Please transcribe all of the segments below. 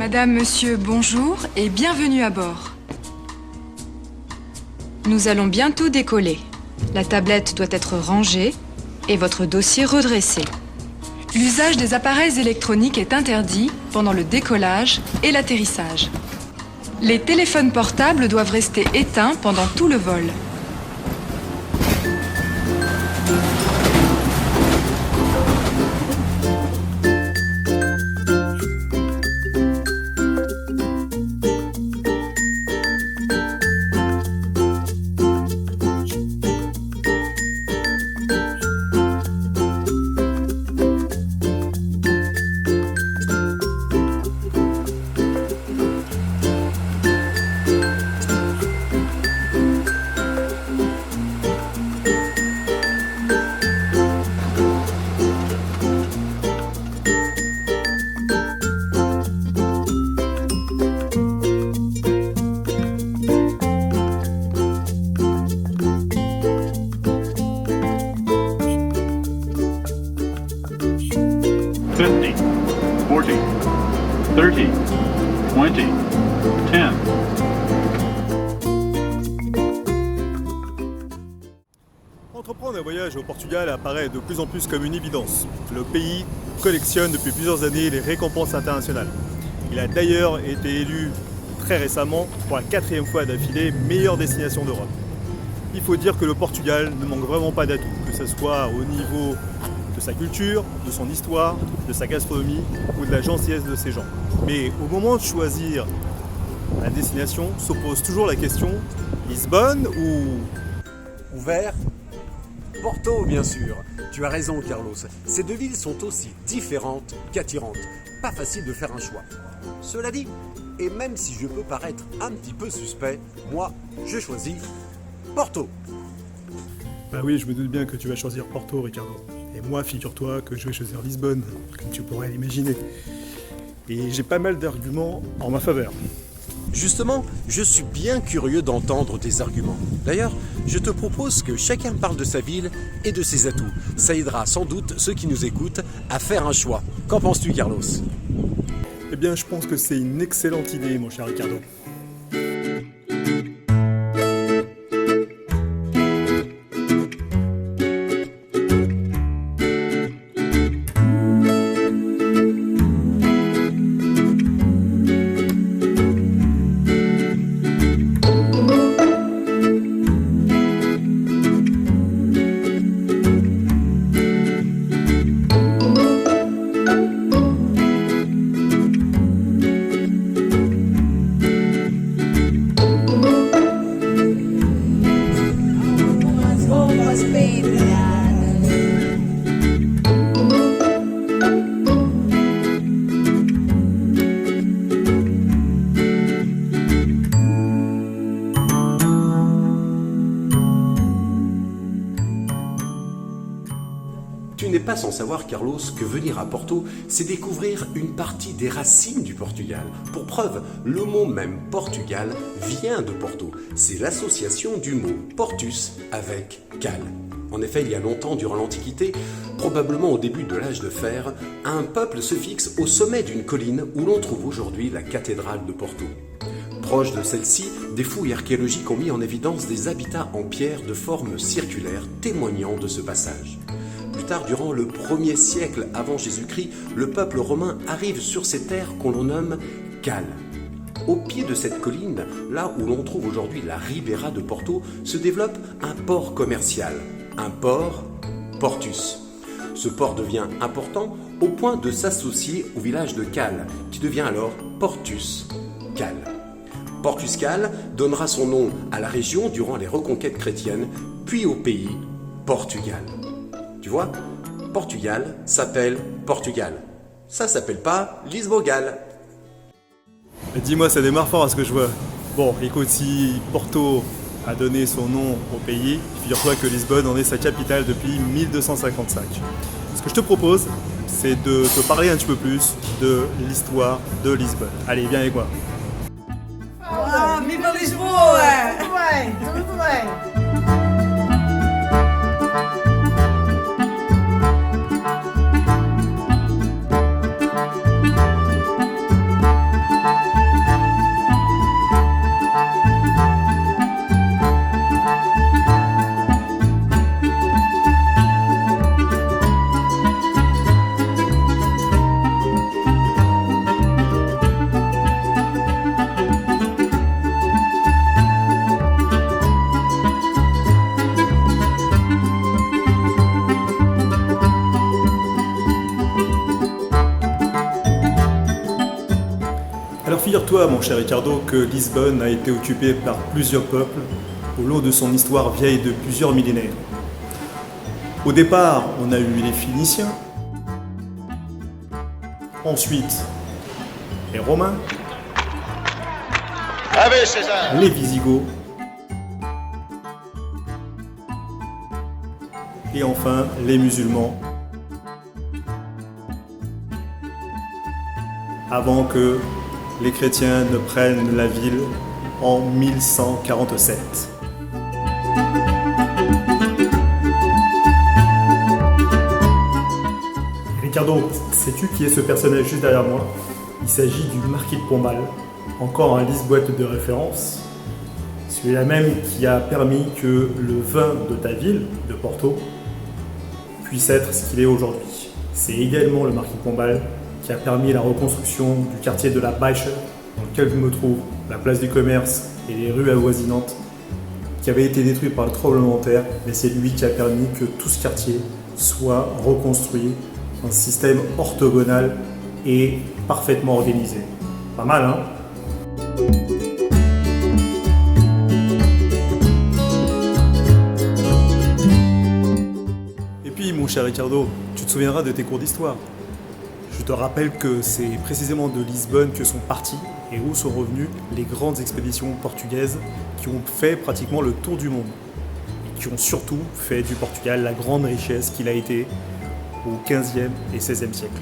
Madame, monsieur, bonjour et bienvenue à bord. Nous allons bientôt décoller. La tablette doit être rangée et votre dossier redressé. L'usage des appareils électroniques est interdit pendant le décollage et l'atterrissage. Les téléphones portables doivent rester éteints pendant tout le vol. Entreprendre un voyage au Portugal apparaît de plus en plus comme une évidence. Le pays collectionne depuis plusieurs années les récompenses internationales. Il a d'ailleurs été élu très récemment, pour la 4e fois d'affilée, meilleure destination d'Europe. Il faut dire que le Portugal ne manque vraiment pas d'atouts, que ce soit au niveau de sa culture, de son histoire, de sa gastronomie ou de la gentillesse de ses gens. Mais au moment de choisir la destination, s'oppose toujours la question Lisbonne ou Ouvert, Porto, bien sûr. Tu as raison, Carlos. Ces deux villes sont aussi différentes qu'attirantes. Pas facile de faire un choix. Cela dit, et même si je peux paraître un petit peu suspect, moi, je choisis Porto. Bah oui, je me doute bien que tu vas choisir Porto, Ricardo. Et moi, figure-toi que je vais choisir Lisbonne, comme tu pourrais l'imaginer. Et j'ai pas mal d'arguments en ma faveur. Justement, je suis bien curieux d'entendre tes arguments. D'ailleurs, je te propose que chacun parle de sa ville et de ses atouts. Ça aidera sans doute ceux qui nous écoutent à faire un choix. Qu'en penses-tu, Carlos ? Eh bien, je pense que c'est une excellente idée, mon cher Ricardo. Tu n'es pas sans savoir, Carlos, que venir à Porto, c'est découvrir une partie des racines du Portugal. Pour preuve, le mot même Portugal vient de Porto. C'est l'association du mot portus avec cal. En effet, il y a longtemps, durant l'Antiquité, probablement au début de l'âge de fer, un peuple se fixe au sommet d'une colline où l'on trouve aujourd'hui la cathédrale de Porto. Proche de celle-ci, des fouilles archéologiques ont mis en évidence des habitats en pierre de forme circulaire témoignant de ce passage. Plus tard, durant le 1er siècle avant Jésus-Christ, le peuple romain arrive sur ces terres qu'on nomme Cal. Au pied de cette colline, là où l'on trouve aujourd'hui la Ribera de Porto, se développe un port commercial, un port Portus. Ce port devient important au point de s'associer au village de Cal, qui devient alors Portus Cal. Portus Cal donnera son nom à la région durant les reconquêtes chrétiennes, puis au pays Portugal. Tu vois, Portugal s'appelle Portugal. Ça s'appelle pas Lisbogal. Dis-moi, ça démarre fort à ce que je vois. Bon, écoute, si Porto a donné son nom au pays, figure-toi que Lisbonne en est sa capitale depuis 1255. Ce que je te propose, c'est de te parler un petit peu plus de l'histoire de Lisbonne. Allez, viens avec moi. Ah, viva Lisboa! Tudo bem, tudo bem. Alors figure-toi, mon cher Ricardo, que Lisbonne a été occupée par plusieurs peuples au long de son histoire vieille de plusieurs millénaires. Au départ, on a eu les Phéniciens, ensuite les Romains, les Visigoths, et enfin les musulmans, avant que les chrétiens ne prennent la ville en 1147. Ricardo, sais-tu qui est ce personnage juste derrière moi? Il s'agit du marquis de Pombal, encore un lisse-boîte de référence, celui-là même qui a permis que le vin de ta ville, de Porto, puisse être ce qu'il est aujourd'hui. C'est également le marquis de Pombal qui a permis la reconstruction du quartier de la Baixa, dans lequel je me trouve, la place du commerce et les rues avoisinantes, qui avaient été détruits par le tremblement de terre, mais c'est lui qui a permis que tout ce quartier soit reconstruit, un système orthogonal et parfaitement organisé. Pas mal, hein? Et puis, mon cher Ricardo, tu te souviendras de tes cours d'histoire. Je te rappelle que c'est précisément de Lisbonne que sont partis et où sont revenues les grandes expéditions portugaises qui ont fait pratiquement le tour du monde et qui ont surtout fait du Portugal la grande richesse qu'il a été au XVe et XVIe siècle.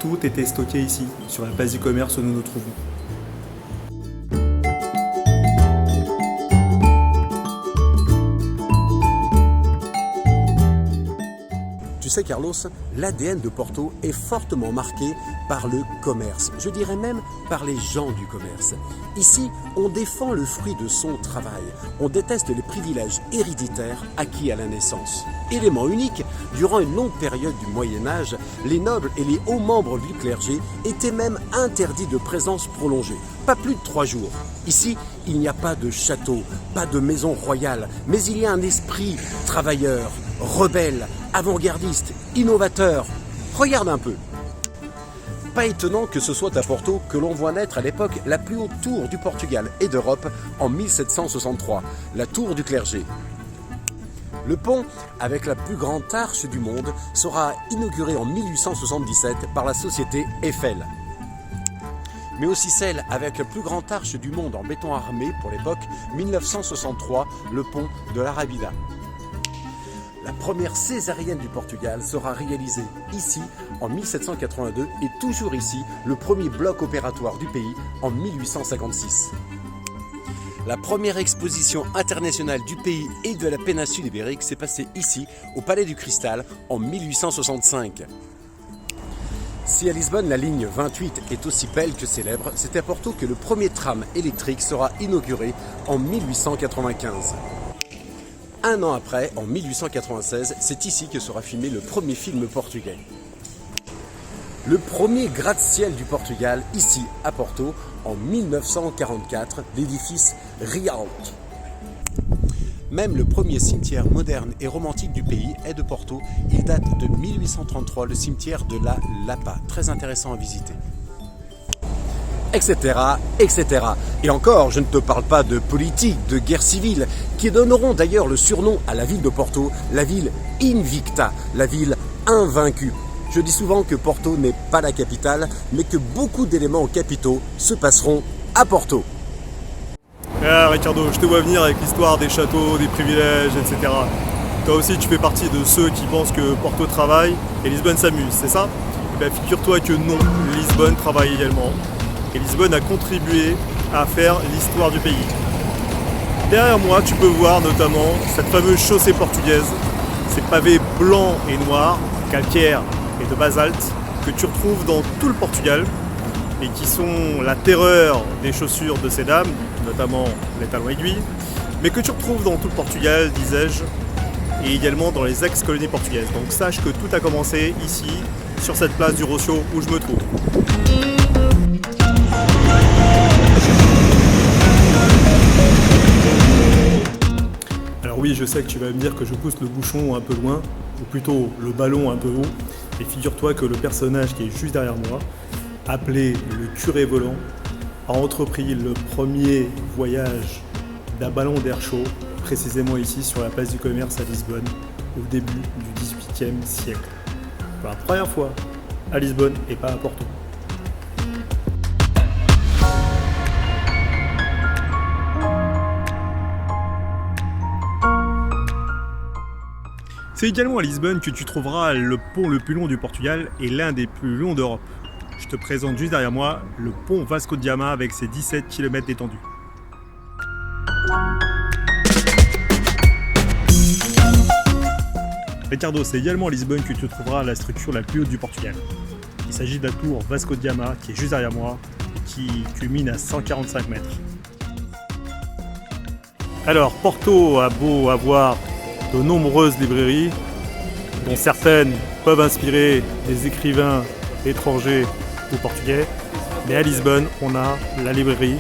Tout était stocké ici, sur la place du commerce où nous nous trouvons. Tu sais Carlos, l'ADN de Porto est fortement marqué par le commerce, je dirais même par les gens du commerce. Ici, on défend le fruit de son travail, on déteste les privilèges héréditaires acquis à la naissance. Élément unique, durant une longue période du Moyen-Âge, les nobles et les hauts membres du clergé étaient même interdits de présence prolongée, pas plus de 3 jours. Ici, il n'y a pas de château, pas de maison royale, mais il y a un esprit travailleur, rebelle, avant-gardiste, innovateur. Regarde un peu. Pas étonnant que ce soit à Porto que l'on voit naître à l'époque la plus haute tour du Portugal et d'Europe en 1763, la tour du clergé. Le pont, avec la plus grande arche du monde, sera inauguré en 1877 par la société Eiffel. Mais aussi celle avec la plus grande arche du monde en béton armé pour l'époque, 1963, le pont de l'Arabida. La première césarienne du Portugal sera réalisée ici en 1782 et toujours ici, le premier bloc opératoire du pays en 1856. La première exposition internationale du pays et de la péninsule ibérique s'est passée ici, au Palais du Cristal, en 1865. Si à Lisbonne la ligne 28 est aussi belle que célèbre, c'est à Porto que le premier tram électrique sera inauguré en 1895. Un an après, en 1896, c'est ici que sera filmé le premier film portugais. Le premier gratte-ciel du Portugal, ici à Porto, en 1944, l'édifice Rialto. Même le premier cimetière moderne et romantique du pays est de Porto. Il date de 1833, le cimetière de la Lapa. Très intéressant à visiter. Etc., etc. Et encore, je ne te parle pas de politique, de guerre civile, qui donneront d'ailleurs le surnom à la ville de Porto, la ville invicta, la ville invaincue. Je dis souvent que Porto n'est pas la capitale, mais que beaucoup d'éléments capitaux se passeront à Porto. Ah Ricardo, je te vois venir avec l'histoire des châteaux, des privilèges, etc. Toi aussi tu fais partie de ceux qui pensent que Porto travaille et Lisbonne s'amuse, c'est ça? Eh bien figure-toi que non, Lisbonne travaille également. Et Lisbonne a contribué à faire l'histoire du pays. Derrière moi, tu peux voir notamment cette fameuse chaussée portugaise, ces pavés blancs et noirs, calcaires et de basalte, que tu retrouves dans tout le Portugal et qui sont la terreur des chaussures de ces dames, notamment les talons aiguilles, mais que tu retrouves dans tout le Portugal, disais-je, et également dans les ex-colonies portugaises. Donc sache que tout a commencé ici, sur cette place du Rocio où je me trouve. Alors oui, je sais que tu vas me dire que je pousse le bouchon un peu loin, ou plutôt le ballon un peu haut, et figure-toi que le personnage qui est juste derrière moi appelé le curé volant, a entrepris le premier voyage d'un ballon d'air chaud, précisément ici sur la place du commerce à Lisbonne, au début du XVIIIe siècle. Pour la première fois à Lisbonne et pas à Porto. C'est également à Lisbonne que tu trouveras le pont le plus long du Portugal et l'un des plus longs d'Europe. Je te présente juste derrière moi le pont Vasco de Gama avec ses 17 km d'étendue. Ricardo, c'est également à Lisbonne que tu trouveras la structure la plus haute du Portugal. Il s'agit de la tour Vasco de Gama qui est juste derrière moi, qui culmine à 145 mètres. Alors, Porto a beau avoir de nombreuses librairies, dont certaines peuvent inspirer des écrivains étrangers ou portugais, mais à Lisbonne, on a la librairie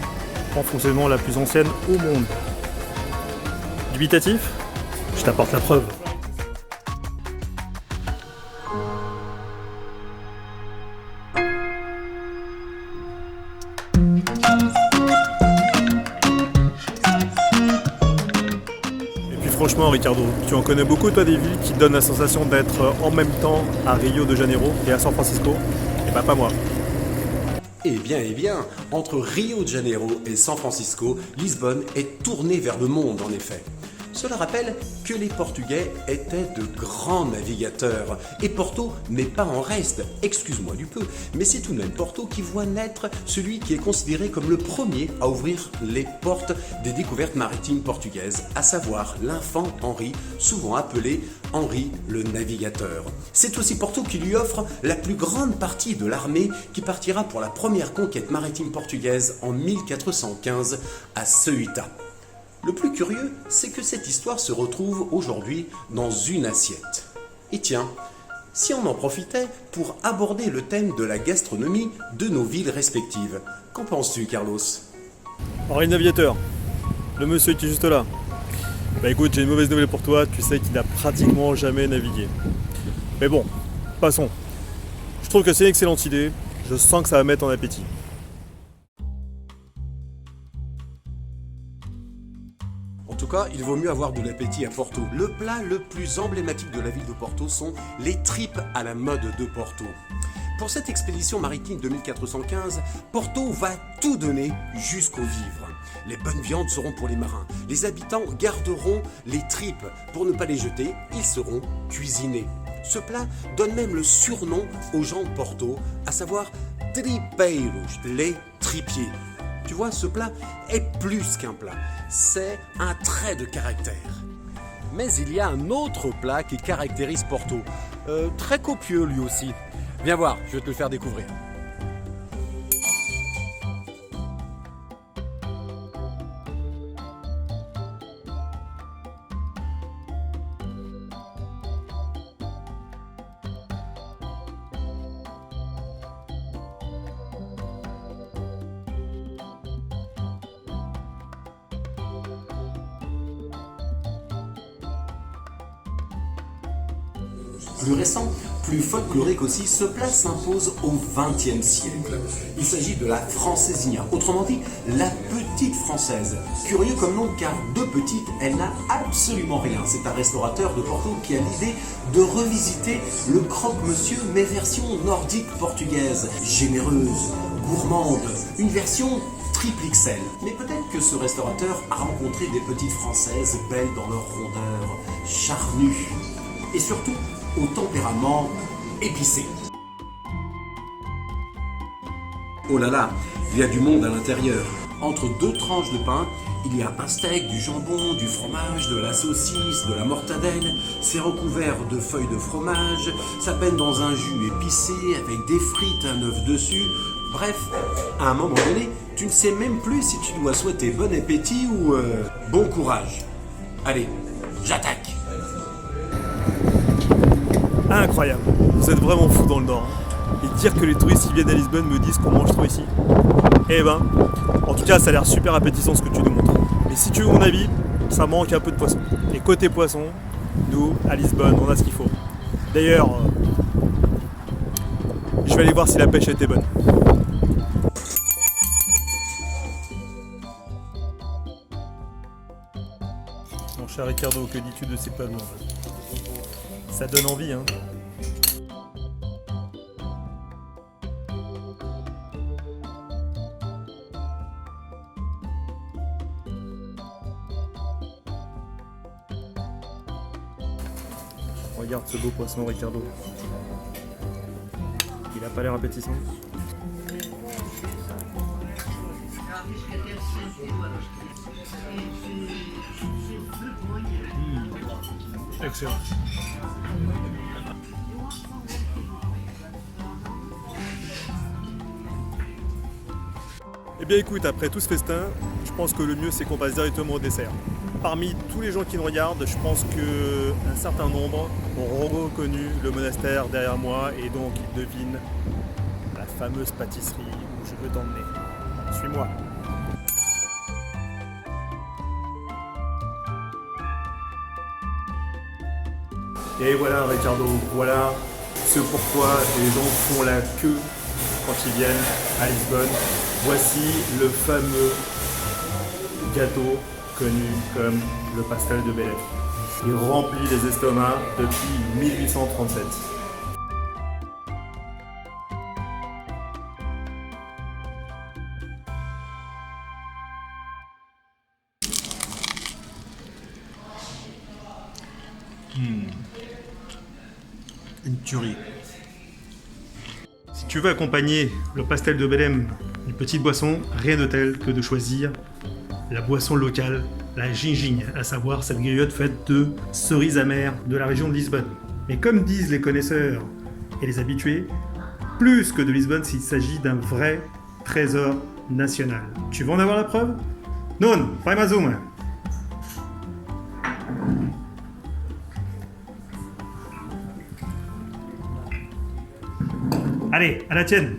en fonctionnement la plus ancienne au monde. Dubitatif ? Je t'apporte la preuve. Franchement, Ricardo, tu en connais beaucoup, toi, des villes qui te donnent la sensation d'être en même temps à Rio de Janeiro et à San Francisco? Et bah, pas moi. Eh bien, entre Rio de Janeiro et San Francisco, Lisbonne est tournée vers le monde en effet. Cela rappelle que les Portugais étaient de grands navigateurs. Et Porto n'est pas en reste, excuse-moi du peu, mais c'est tout de même Porto qui voit naître celui qui est considéré comme le premier à ouvrir les portes des découvertes maritimes portugaises, à savoir l'infant Henri, souvent appelé Henri le Navigateur. C'est aussi Porto qui lui offre la plus grande partie de l'armée qui partira pour la première conquête maritime portugaise en 1415 à Ceuta. Le plus curieux, c'est que cette histoire se retrouve aujourd'hui dans une assiette. Et tiens, si on en profitait pour aborder le thème de la gastronomie de nos villes respectives, qu'en penses-tu, Carlos ? Henri le Navigateur, le monsieur qui est juste là. Bah écoute, j'ai une mauvaise nouvelle pour toi, tu sais qu'il n'a pratiquement jamais navigué. Mais bon, passons. Je trouve que c'est une excellente idée, je sens que ça va mettre en appétit. En tout cas, il vaut mieux avoir de l'appétit à Porto. Le plat le plus emblématique de la ville de Porto sont les tripes à la mode de Porto. Pour cette expédition maritime de 1415, Porto va tout donner jusqu'au vivre. Les bonnes viandes seront pour les marins. Les habitants garderont les tripes. Pour ne pas les jeter, ils seront cuisinés. Ce plat donne même le surnom aux gens de Porto, à savoir tripeiros, les tripiers. Tu vois, ce plat est plus qu'un plat, c'est un trait de caractère. Mais il y a un autre plat qui caractérise Porto, très copieux lui aussi. Viens voir, je vais te le faire découvrir. Plus récent, plus folklorique aussi, ce plat s'impose au XXe siècle. Il s'agit de la francesinha, autrement dit, la petite française. Curieux comme nom, car de petite, elle n'a absolument rien. C'est un restaurateur de Porto qui a l'idée de revisiter le croque-monsieur, mais version nordique portugaise, généreuse, gourmande, une version triple XL. Mais peut-être que ce restaurateur a rencontré des petites françaises belles dans leur rondeur, charnues, et surtout au tempérament épicé. Oh là là, il y a du monde à l'intérieur. Entre deux tranches de pain, il y a un steak, du jambon, du fromage, de la saucisse, de la mortadelle. C'est recouvert de feuilles de fromage, ça peine dans un jus épicé avec des frites, un œuf dessus. Bref, à un moment donné, tu ne sais même plus si tu dois souhaiter bon appétit ou bon courage. Allez, j'attaque. Incroyable, vous êtes vraiment fous dans le Nord. Et dire que les touristes qui viennent à Lisbonne me disent qu'on mange trop ici. Eh ben, en tout cas ça a l'air super appétissant ce que tu nous montres. Mais si tu veux mon avis, ça manque un peu de poisson. Et côté poisson, nous, à Lisbonne, on a ce qu'il faut. D'ailleurs, je vais aller voir si la pêche était bonne. cher Ricardo, que dis-tu de ces palmes? Ça donne envie, hein. Regarde ce beau poisson, Ricardo. Il a pas l'air appétissant. Excellent. Eh bien écoute, après tout ce festin, je pense que le mieux c'est qu'on passe directement au dessert. Parmi tous les gens qui nous regardent, je pense qu'un certain nombre ont reconnu le monastère derrière moi et donc ils devinent la fameuse pâtisserie où je veux t'emmener. Suis-moi. Et voilà Ricardo, voilà ce pourquoi les gens font la queue quand ils viennent à Lisbonne. Voici le fameux gâteau connu comme le pastel de Belém. Il remplit les estomacs depuis 1837. Une tuerie. Si tu veux accompagner le pastel de Belém d'une petite boisson, rien de tel que de choisir la boisson locale, la gingigne, à savoir cette griotte faite de cerises amères de la région de Lisbonne. Mais comme disent les connaisseurs et les habitués, plus que de Lisbonne, s'il s'agit d'un vrai trésor national. Tu veux en avoir la preuve? Non, pas ma zoom. Allez, à la tienne.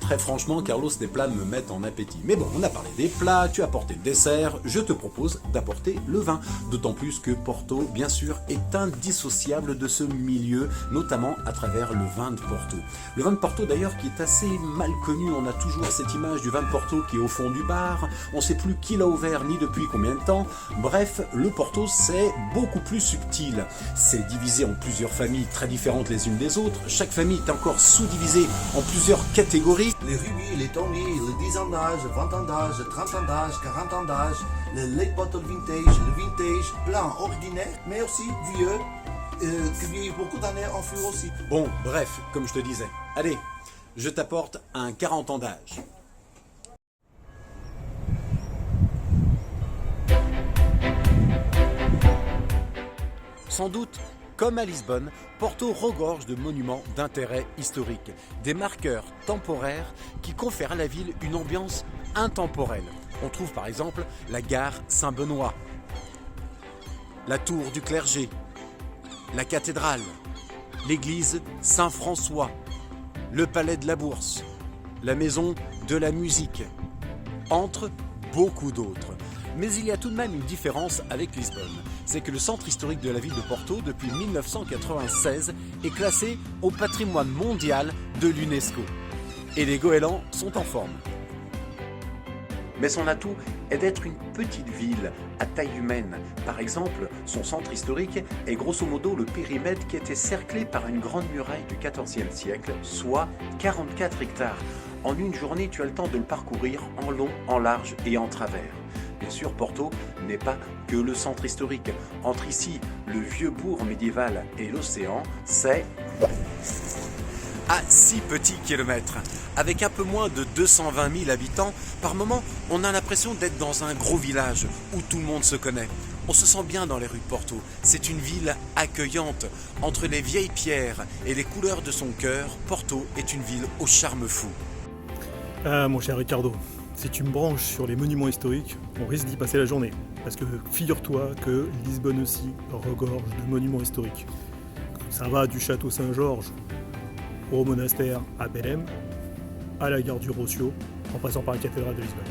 Très franchement, Carlos, tes plats me mettent en appétit. Mais bon, on a parlé des plats, tu as apporté le dessert, je te propose d'apporter le vin. D'autant plus que Porto, bien sûr, est indissociable de ce milieu, notamment à travers le vin de Porto. Le vin de Porto, d'ailleurs, qui est assez mal connu. On a toujours cette image du vin de Porto qui est au fond du bar. On ne sait plus qui l'a ouvert, ni depuis combien de temps. Bref, le Porto, c'est beaucoup plus subtil. C'est divisé en plusieurs familles très différentes les unes des autres. Chaque famille est encore sous-divisée en plusieurs catégories. Les rubis, les tawny, les 10 ans d'âge, 20 ans d'âge, 30 ans d'âge, 40 ans d'âge, le late bottle vintage, le vintage blanc ordinaire, mais aussi vieux, qui vieillit beaucoup d'années en fût aussi. Bon, bref, comme je te disais. Allez, je t'apporte un 40 ans d'âge. Sans doute, comme à Lisbonne, Porto regorge de monuments d'intérêt historique, des marqueurs temporaires qui confèrent à la ville une ambiance intemporelle. On trouve par exemple la gare Saint-Benoît, la tour du clergé, la cathédrale, l'église Saint-François, le palais de la Bourse, la maison de la musique, entre beaucoup d'autres. Mais il y a tout de même une différence avec Lisbonne. C'est que le centre historique de la ville de Porto, depuis 1996, est classé au patrimoine mondial de l'UNESCO. Et les goélands sont en forme. Mais son atout est d'être une petite ville à taille humaine. Par exemple, son centre historique est grosso modo le périmètre qui était cerclé par une grande muraille du XIVe siècle, soit 44 hectares. En une journée, tu as le temps de le parcourir en long, en large et en travers. Bien sûr, Porto n'est pas que le centre historique. Entre ici, le vieux bourg médiéval et l'océan, c'est à 6 petits kilomètres. Avec un peu moins de 220 000 habitants, par moment, on a l'impression d'être dans un gros village où tout le monde se connaît. On se sent bien dans les rues de Porto. C'est une ville accueillante. Entre les vieilles pierres et les couleurs de son cœur, Porto est une ville au charme fou. Ah, mon cher Ricardo, si tu me branches sur les monuments historiques, on risque d'y passer la journée. Parce que figure-toi que Lisbonne aussi regorge de monuments historiques. Ça va du château Saint-Georges au monastère à Belém, à la gare du Rocio, en passant par la cathédrale de Lisbonne.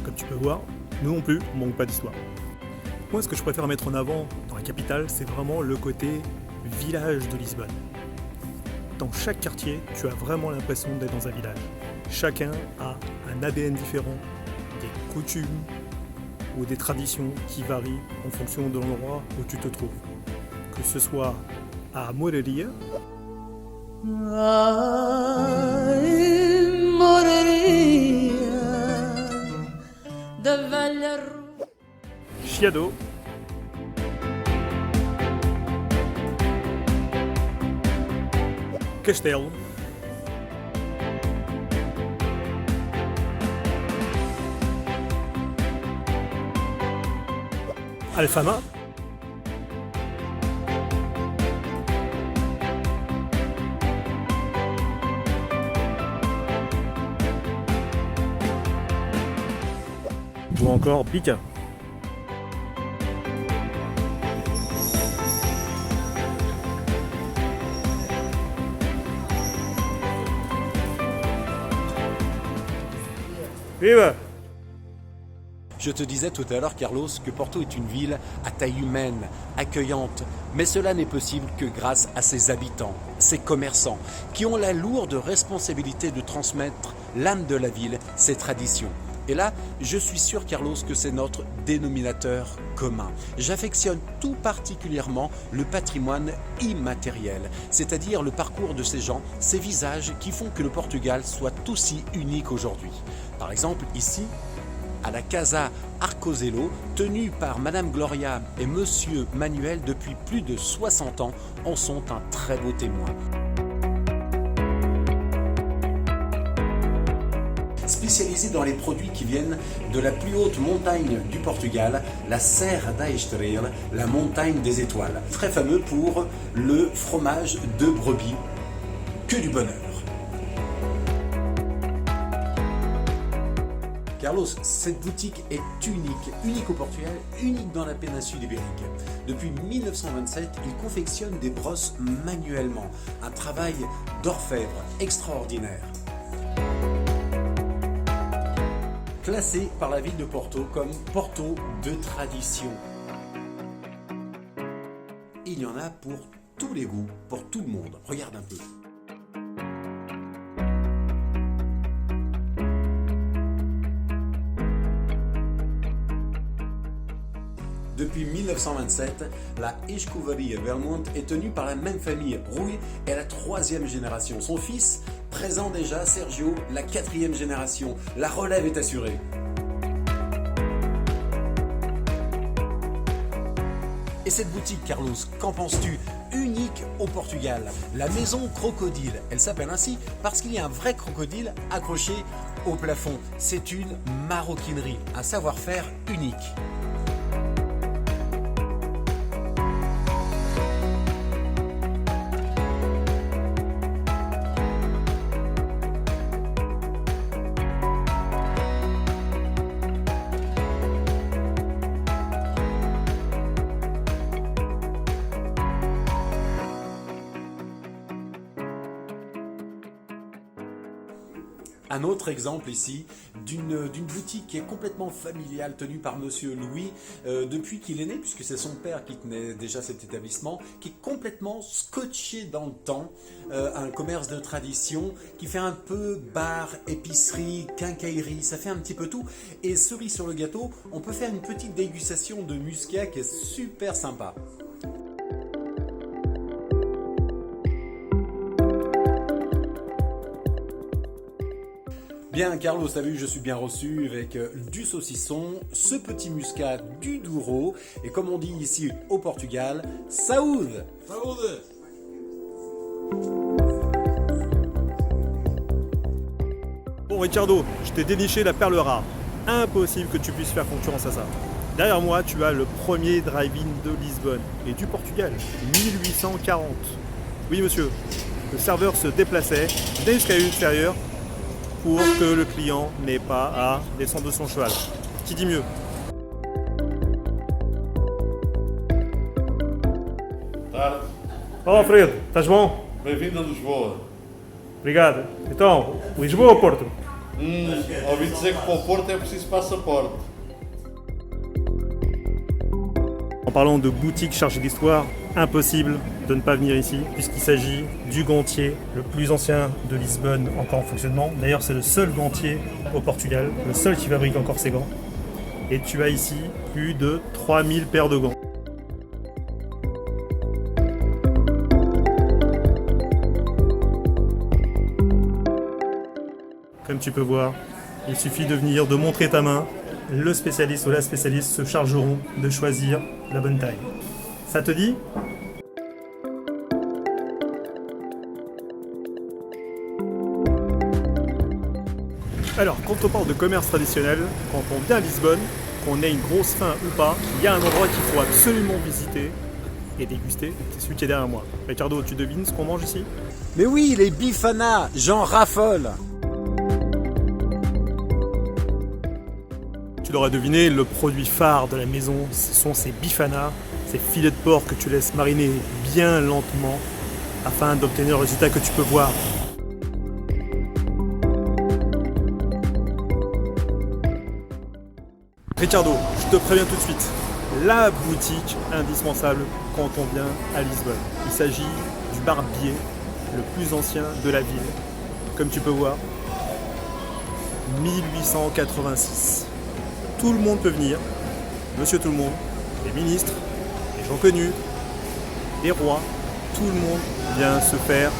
Comme tu peux voir, nous non plus, on manque pas d'histoire. Moi, ce que je préfère mettre en avant dans la capitale, c'est vraiment le côté village de Lisbonne. Dans chaque quartier, tu as vraiment l'impression d'être dans un village. Chacun a un ADN différent, des coutumes, ou des traditions qui varient en fonction de l'endroit où tu te trouves. Que ce soit à Morelia, Chiado, Castelo, Alfama, ou encore Pica. Viva! Je te disais tout à l'heure, Carlos, que Porto est une ville à taille humaine, accueillante. Mais cela n'est possible que grâce à ses habitants, ses commerçants, qui ont la lourde responsabilité de transmettre l'âme de la ville, ses traditions. Et là, je suis sûr, Carlos, que c'est notre dénominateur commun. J'affectionne tout particulièrement le patrimoine immatériel, c'est-à-dire le parcours de ces gens, ces visages qui font que le Portugal soit aussi unique aujourd'hui. Par exemple, ici, à la Casa Arcozelo, tenue par Madame Gloria et Monsieur Manuel depuis plus de 60 ans, en sont un très beau témoin. Spécialisé dans les produits qui viennent de la plus haute montagne du Portugal, la Serra da Estrela, la montagne des étoiles. Très fameux pour le fromage de brebis, que du bonheur. Carlos, cette boutique est unique au Portugal, unique dans la péninsule ibérique. Depuis 1927, il confectionne des brosses manuellement, un travail d'orfèvre extraordinaire. Classé par la ville de Porto comme Porto de tradition. Il y en a pour tous les goûts, pour tout le monde. Regarde un peu. Depuis 1927, la Escovaria Belmonte est tenue par la même famille. Rui est la 3e génération. Son fils, présent déjà, Sergio, la 4e génération. La relève est assurée. Et cette boutique, Carlos, qu'en penses-tu? Unique au Portugal. La maison crocodile. Elle s'appelle ainsi parce qu'il y a un vrai crocodile accroché au plafond. C'est une maroquinerie, un savoir-faire unique. Un autre exemple ici d'une boutique qui est complètement familiale, tenue par Monsieur Louis depuis qu'il est né, puisque c'est son père qui tenait déjà cet établissement, qui est complètement scotché dans le temps, un commerce de tradition qui fait un peu bar, épicerie, quincaillerie, ça fait un petit peu tout. Et cerise sur le gâteau, on peut faire une petite dégustation de muscat qui est super sympa. Bien, Carlos, t'as vu, je suis bien reçu avec du saucisson, ce petit muscat du Douro, et comme on dit ici au Portugal, saúde! Saúde! Bon Ricardo, je t'ai déniché la perle rare. Impossible que tu puisses faire concurrence à ça. Derrière moi, tu as le premier drive-in de Lisbonne et du Portugal, 1840. Oui monsieur, le serveur se déplaçait d'un escalier extérieur pour que le client n'ait pas à descendre de son cheval. Qui dit mieux? Tarde. Olá Fredo, estás bom? Bem-vindo a Lisboa. Obrigado. Então, Lisboa ou Porto? Ouvi dizer que para o Porto é preciso passaporte. En parlant de boutique chargée d'histoire, impossible de ne pas venir ici, puisqu'il s'agit du gantier le plus ancien de Lisbonne encore en fonctionnement. D'ailleurs, c'est le seul gantier au Portugal, le seul qui fabrique encore ces gants. Et tu as ici plus de 3000 paires de gants. Comme tu peux voir, il suffit de venir, de montrer ta main. Le spécialiste ou la spécialiste se chargeront de choisir la bonne taille. Ça te dit ? Alors, quand on parle de commerce traditionnel, quand on vient à Lisbonne, qu'on ait une grosse faim ou pas, il y a un endroit qu'il faut absolument visiter et déguster. C'est celui qui est derrière moi. Ricardo, tu devines ce qu'on mange ici ? Mais oui, les bifanas, j'en raffole. Tu l'auras deviné, le produit phare de la maison, ce sont ces bifanas, ces filets de porc que tu laisses mariner bien lentement afin d'obtenir le résultat que tu peux voir. Ricardo, je te préviens tout de suite, la boutique indispensable quand on vient à Lisbonne. Il s'agit du barbier le plus ancien de la ville. Comme tu peux voir, 1886. Tout le monde peut venir, monsieur tout le monde, les ministres, les gens connus, les rois, tout le monde vient se faire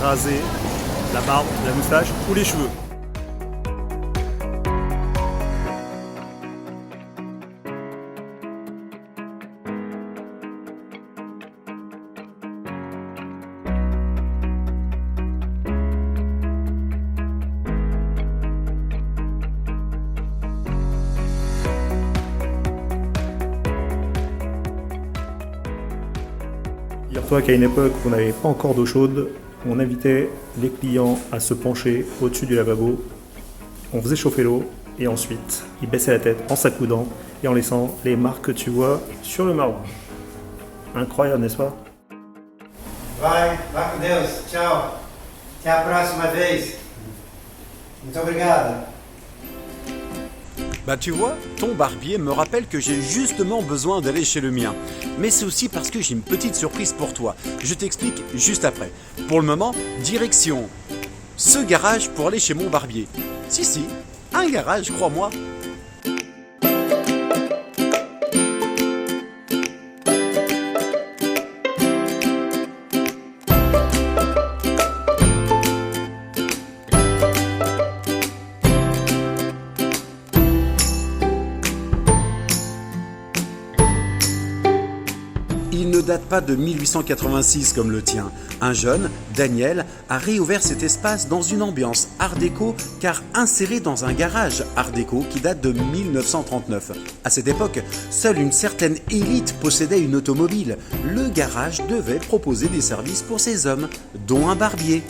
raser la barbe, la moustache ou les cheveux. Dis-toi qu'à une époque où on n'avait pas encore d'eau chaude, on invitait les clients à se pencher au-dessus du lavabo, on faisait chauffer l'eau et ensuite ils baissaient la tête en s'accoudant et en laissant les marques que tu vois sur le marron. Incroyable, n'est-ce pas? Vai com Deus. Tchau. Até a próxima vez. Muito obrigado. Bah tu vois, ton barbier me rappelle que j'ai justement besoin d'aller chez le mien. Mais c'est aussi parce que j'ai une petite surprise pour toi. Je t'explique juste après. Pour le moment, direction ce garage pour aller chez mon barbier. Si, un garage, crois-moi. Il ne date pas de 1886 comme le tien. Un jeune, Daniel, a réouvert cet espace dans une ambiance art déco car inséré dans un garage art déco qui date de 1939. À cette époque, seule une certaine élite possédait une automobile. Le garage devait proposer des services pour ces hommes, dont un barbier.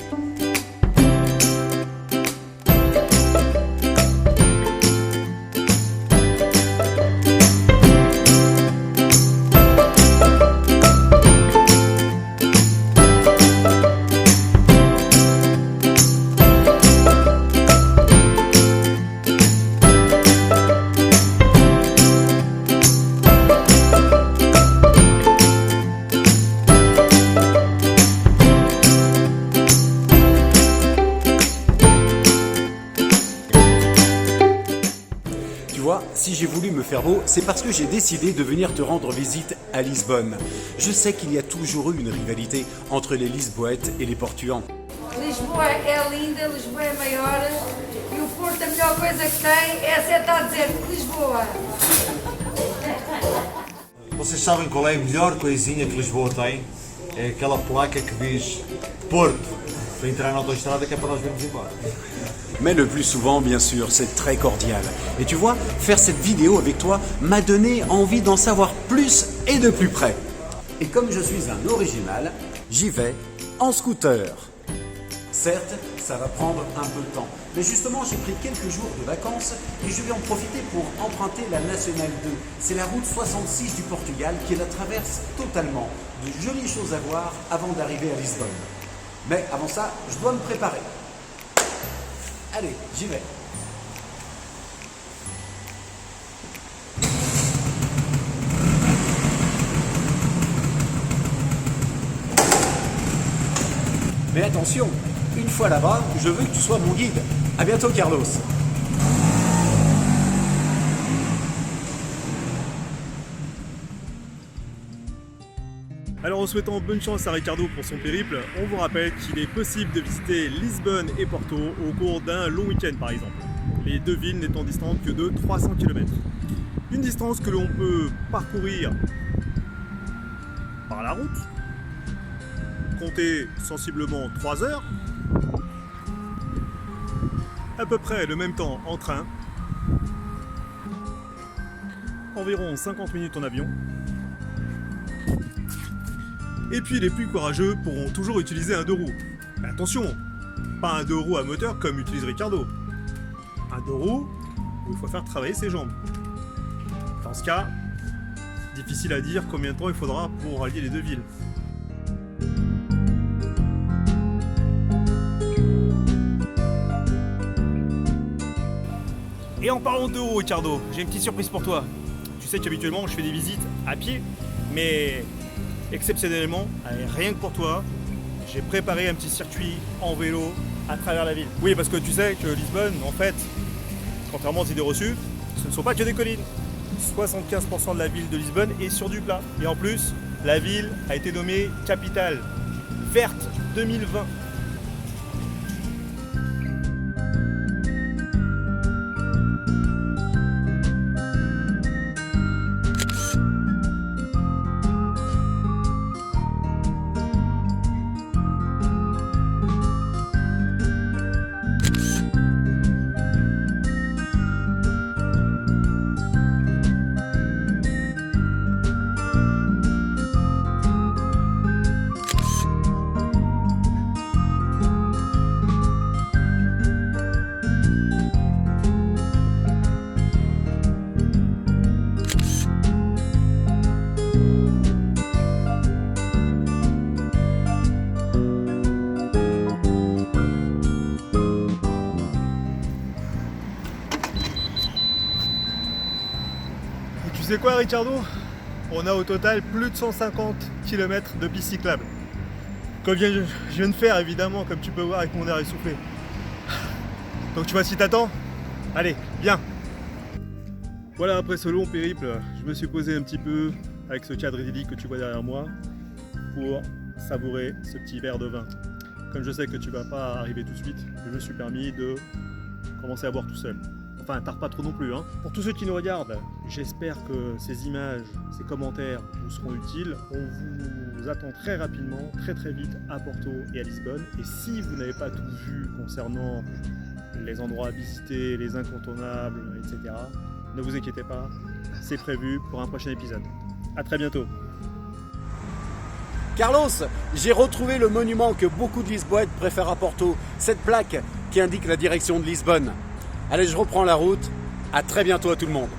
Si j'ai voulu me faire beau, c'est parce que j'ai décidé de venir te rendre visite à Lisbonne. Je sais qu'il y a toujours eu une rivalité entre les Lisboètes et les Portuans. Lisboa é linda, Lisboa é maior e o Porto a melhor coisa que tem é estar a dizer Lisboa. Vocês sabem qual é a melhor coisinha que Lisboa tem? É aquela placa que diz Porto para entrar na autoestrada que é para nós virmos embora. Mais le plus souvent, bien sûr, c'est très cordial. Et tu vois, faire cette vidéo avec toi m'a donné envie d'en savoir plus et de plus près. Et comme je suis un original, j'y vais en scooter. Certes, ça va prendre un peu de temps. Mais justement, j'ai pris quelques jours de vacances et je vais en profiter pour emprunter la Nationale 2. C'est la route 66 du Portugal qui la traverse totalement. De jolies choses à voir avant d'arriver à Lisbonne. Mais avant ça, je dois me préparer. Allez, j'y vais. Mais attention, une fois là-bas, je veux que tu sois mon guide. À bientôt, Carlos. Alors en souhaitant bonne chance à Ricardo pour son périple, on vous rappelle qu'il est possible de visiter Lisbonne et Porto au cours d'un long week-end par exemple. Les deux villes n'étant distantes que de 300 km. Une distance que l'on peut parcourir par la route, compter sensiblement 3 heures, à peu près le même temps en train, environ 50 minutes en avion. Et puis les plus courageux pourront toujours utiliser un 2 roues. Mais attention, pas un 2 roues à moteur comme utilise Ricardo. Un 2 roues où il faut faire travailler ses jambes. Dans ce cas, difficile à dire combien de temps il faudra pour rallier les deux villes. Et en parlant de 2 roues, Ricardo, j'ai une petite surprise pour toi. Tu sais qu'habituellement je fais des visites à pied, mais exceptionnellement, rien que pour toi, j'ai préparé un petit circuit en vélo à travers la ville. Oui, parce que tu sais que Lisbonne, en fait, contrairement aux idées reçues, ce ne sont pas que des collines. 75% de la ville de Lisbonne est sur du plat. Et en plus, la ville a été nommée capitale verte 2020. Tu sais quoi, Ricardo? On a au total plus de 150 km de pistes cyclables. Comme je viens de faire, évidemment, comme tu peux voir avec mon air essoufflé. Donc tu vois si t'attends? Allez, viens! Voilà, après ce long périple, je me suis posé un petit peu avec ce cadre idyllique que tu vois derrière moi pour savourer ce petit verre de vin. Comme je sais que tu vas pas arriver tout de suite, je me suis permis de commencer à boire tout seul. Enfin, tarde pas trop non plus, hein. Pour tous ceux qui nous regardent, j'espère que ces images, ces commentaires vous seront utiles. On vous attend très rapidement, très vite à Porto et à Lisbonne. Et si vous n'avez pas tout vu concernant les endroits à visiter, les incontournables, etc., ne vous inquiétez pas, c'est prévu pour un prochain épisode. À très bientôt. Carlos, j'ai retrouvé le monument que beaucoup de Lisboètes préfèrent à Porto, cette plaque qui indique la direction de Lisbonne. Allez, je reprends la route. À très bientôt à tout le monde.